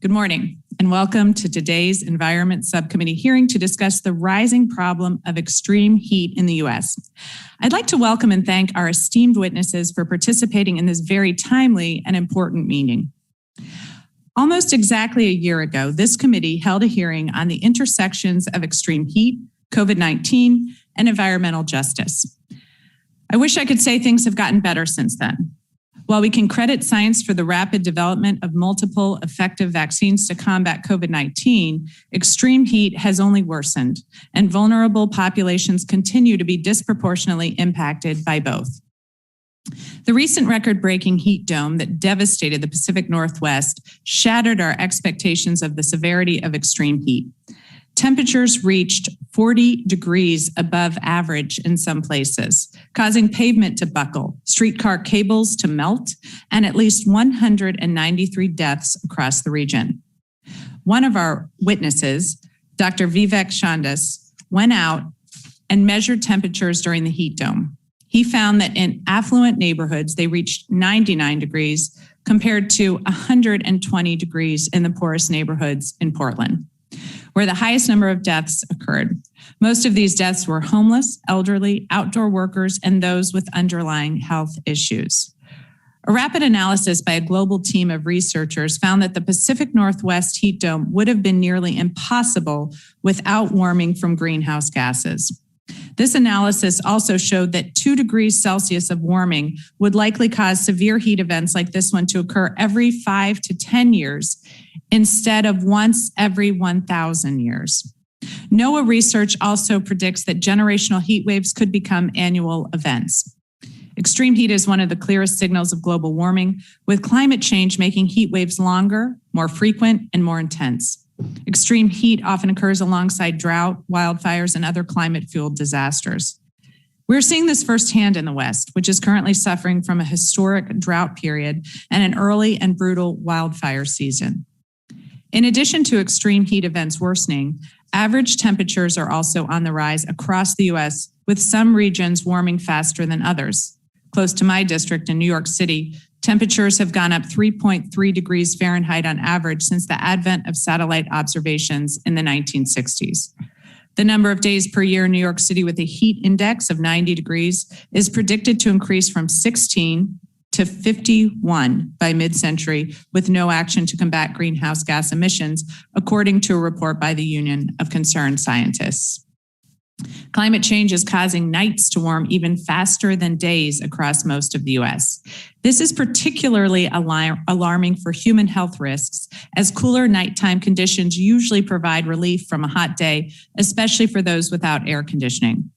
Good morning, and welcome to today's Environment Subcommittee hearing to discuss the rising problem of extreme heat in the U.S. I'd like to welcome and thank our esteemed witnesses for participating in this very timely and important meeting. Almost exactly a year ago, this committee held a hearing on the intersections of extreme heat, COVID-19, and environmental justice. I wish I could say things have gotten better since then. While we can credit science for the rapid development of multiple effective vaccines to combat COVID-19, extreme heat has only worsened, and vulnerable populations continue to be disproportionately impacted by both. The recent record-breaking heat dome that devastated the Pacific Northwest shattered our expectations of the severity of extreme heat. Temperatures reached 40 degrees above average in some places, causing pavement to buckle, streetcar cables to melt, and at least 193 deaths across the region. One of our witnesses, Dr. Vivek Chandas, went out and measured temperatures during the heat dome. He found that in affluent neighborhoods, they reached 99 degrees compared to 120 degrees in the poorest neighborhoods in Portland, where the highest number of deaths occurred. Most of these deaths were homeless, elderly, outdoor workers, and those with underlying health issues. A rapid analysis by a global team of researchers found that the Pacific Northwest heat dome would have been nearly impossible without warming from greenhouse gases. This analysis also showed that 2 degrees Celsius of warming would likely cause severe heat events like this one to occur every 5 to 10 years instead of once every 1,000 years. NOAA research also predicts that generational heat waves could become annual events. Extreme heat is one of the clearest signals of global warming, with climate change making heat waves longer, more frequent, and more intense. Extreme heat often occurs alongside drought, wildfires, and other climate-fueled disasters. We're seeing this firsthand in the West, which is currently suffering from a historic drought period and an early and brutal wildfire season. In addition to extreme heat events worsening, average temperatures are also on the rise across the U.S., with some regions warming faster than others. Close to my district in New York City, temperatures have gone up 3.3 degrees Fahrenheit on average since the advent of satellite observations in the 1960s. The number of days per year in New York City with a heat index of 90 degrees is predicted to increase from 16 to 51 by mid-century, with no action to combat greenhouse gas emissions, according to a report by the Union of Concerned Scientists. Climate change is causing nights to warm even faster than days across most of the U.S. This is particularly alarming for human health risks, as cooler nighttime conditions usually provide relief from a hot day, especially for those without air conditioning.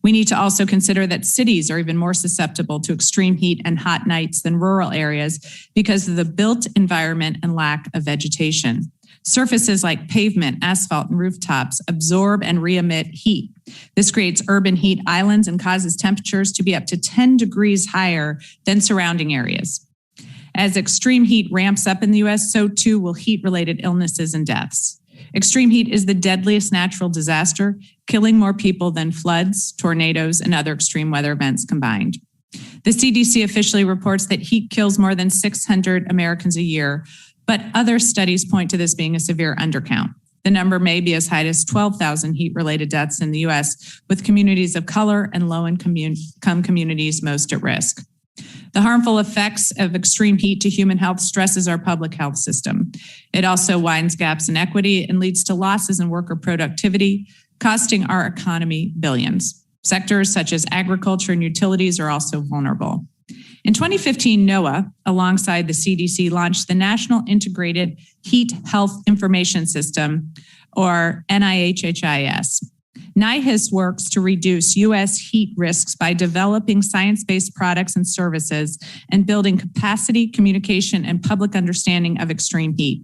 We need to also consider that cities are even more susceptible to extreme heat and hot nights than rural areas because of the built environment and lack of vegetation. Surfaces like pavement, asphalt, and rooftops absorb and re-emit heat. This creates urban heat islands and causes temperatures to be up to 10 degrees higher than surrounding areas. As extreme heat ramps up in the U.S., so too will heat-related illnesses and deaths. Extreme heat is the deadliest natural disaster, killing more people than floods, tornadoes, and other extreme weather events combined. The CDC officially reports that heat kills more than 600 Americans a year, but other studies point to this being a severe undercount. The number may be as high as 12,000 heat-related deaths in the U.S., with communities of color and low-income communities most at risk. The harmful effects of extreme heat to human health stresses our public health system. It also widens gaps in equity and leads to losses in worker productivity, costing our economy billions. Sectors such as agriculture and utilities are also vulnerable. In 2015, NOAA, alongside the CDC, launched the National Integrated Heat Health Information System, or NIHHIS. NIHIS works to reduce U.S. heat risks by developing science-based products and services and building capacity, communication, and public understanding of extreme heat.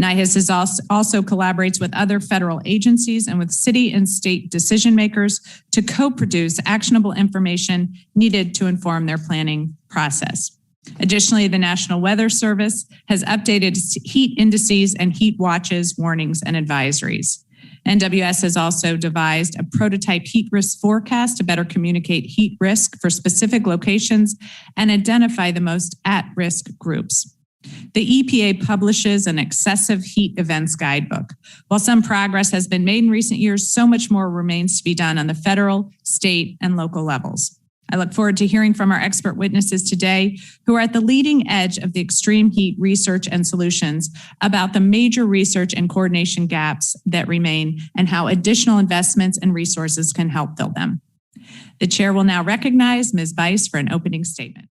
NIHIS also collaborates with other federal agencies and with city and state decision makers to co-produce actionable information needed to inform their planning process. Additionally, the National Weather Service has updated heat indices and heat watches, warnings, and advisories. NWS has also devised a prototype heat risk forecast to better communicate heat risk for specific locations and identify the most at-risk groups. The EPA publishes an excessive heat events guidebook. While some progress has been made in recent years, so much more remains to be done on the federal, state, and local levels. I look forward to hearing from our expert witnesses today who are at the leading edge of the extreme heat research and solutions about the major research and coordination gaps that remain and how additional investments and resources can help fill them. The chair will now recognize Ms. Bice for an opening statement.